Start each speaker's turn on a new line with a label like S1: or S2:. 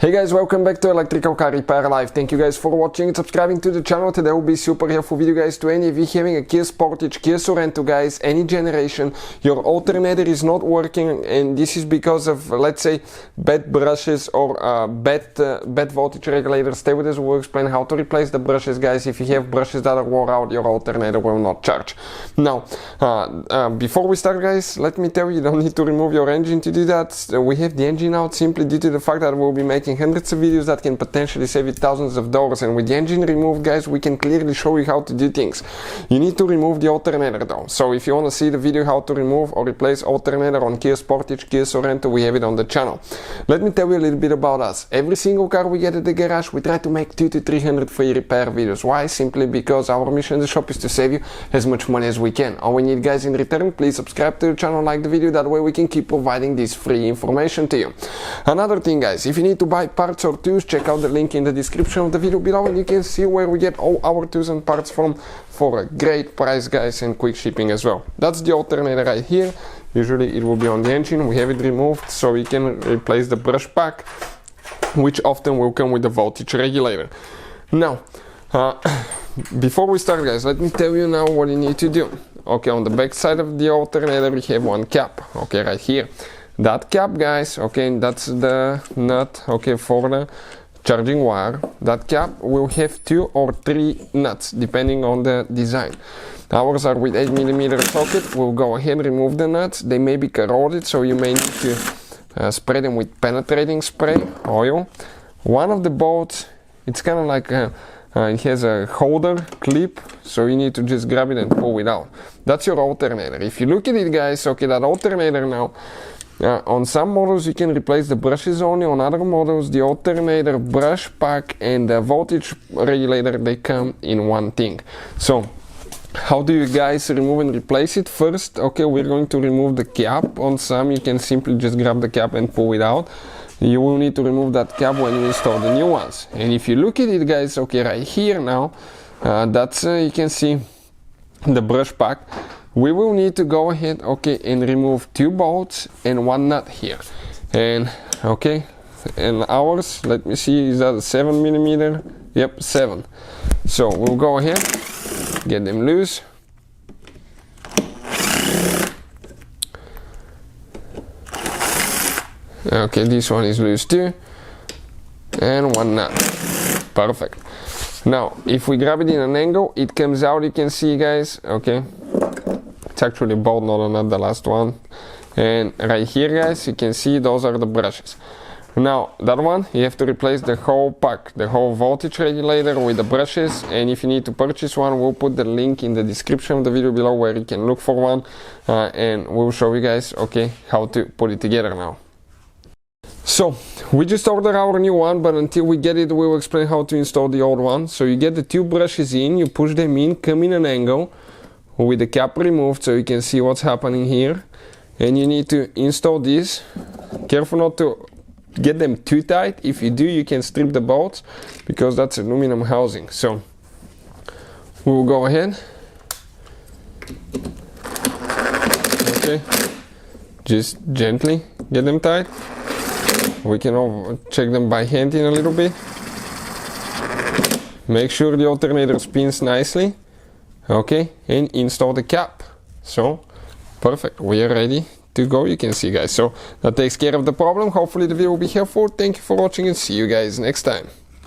S1: Hey guys, welcome back to Electrical Car Repair Live. Thank you guys for watching and subscribing to the channel. Today will be super helpful video guys to any of you having a Kia Sportage, Kia Sorento guys, any generation. Your alternator is not working and this is because of, let's say, bad brushes or bad voltage regulators. Stay with us, we'll explain how to replace the brushes guys. If you have brushes that are wore out, your alternator will not charge. Now, before we start guys, let me tell you, you don't need to remove your engine to do that. We have the engine out simply due to the fact that we'll be making hundreds of videos that can potentially save you thousands of dollars, and with the engine removed guys, we can clearly show you how to do things. You need to remove the alternator though, so if you want to see the video how to remove or replace alternator on Kia Sportage, Kia Sorento, we have it on the channel. Let me tell you a little bit about us. Every single car we get at the garage, we try to make 200 to 300 free repair videos. Why? Simply because our mission in the shop is to save you as much money as we can. All we need guys in return, please subscribe to the channel, like the video, that way we can keep providing this free information to you. Another thing guys, if you need to buy parts or tools, check out the link in the description of the video below and you can see where we get all our tools and parts from for a great price guys, and quick shipping as well. That's the alternator right here. Usually it will be on the engine. We have it removed so we can replace the brush pack, which often will come with the voltage regulator. Now before we start guys, let me tell you now what you need to do. Okay, on the back side of the alternator we have one cap, okay, right here. That cap guys, okay, that's the nut, okay, for the charging wire. That cap will have 2 or 3 nuts depending on the design. Ours are with 8mm socket. We'll go ahead and remove the nuts. They may be corroded, so you may need to spray them with penetrating spray oil. One of the bolts, it's kind of like it has a holder clip, so you need to just grab it and pull it out. That's your alternator. If you look at it guys, okay, that alternator now, on some models you can replace the brushes only. On other models the alternator, brush pack and the voltage regulator, they come in one thing. So how do you guys remove and replace it? First, okay, we're going to remove the cap. On some you can simply just grab the cap and pull it out. You will need to remove that cap when you install the new ones. And if you look at it guys, okay, right here now, that's you can see the brush pack. We will need to go ahead, okay, and remove 2 bolts and 1 nut here. And okay, and ours, let me see, is that a 7mm? Yep, 7. So we'll go ahead, get them loose. Okay, this one is loose too. And 1 nut. Perfect. Now, if we grab it in an angle, it comes out, you can see guys, okay. It's actually bolt, not a nut, the last one. And right here guys, you can see those are the brushes. Now that one, you have to replace the whole pack, the whole voltage regulator with the brushes. And if you need to purchase one, we'll put the link in the description of the video below where you can look for one, and we'll show you guys, okay, how to put it together now. So we just ordered our new one, but until we get it, we'll explain how to install the old one. So you get the 2 brushes in, you push them in, come in an angle with the cap removed so you can see what's happening here, and you need to install this. Careful not to get them too tight. If you do, you can strip the bolts because that's aluminum housing. So we'll go ahead, okay, just gently get them tight. We can check them by hand in a little bit. Make sure the alternator spins nicely. Okay, and install the cap. So perfect, we are ready to go, you can see guys. So that takes care of the problem. Hopefully the video will be helpful. Thank you for watching and see you guys next time.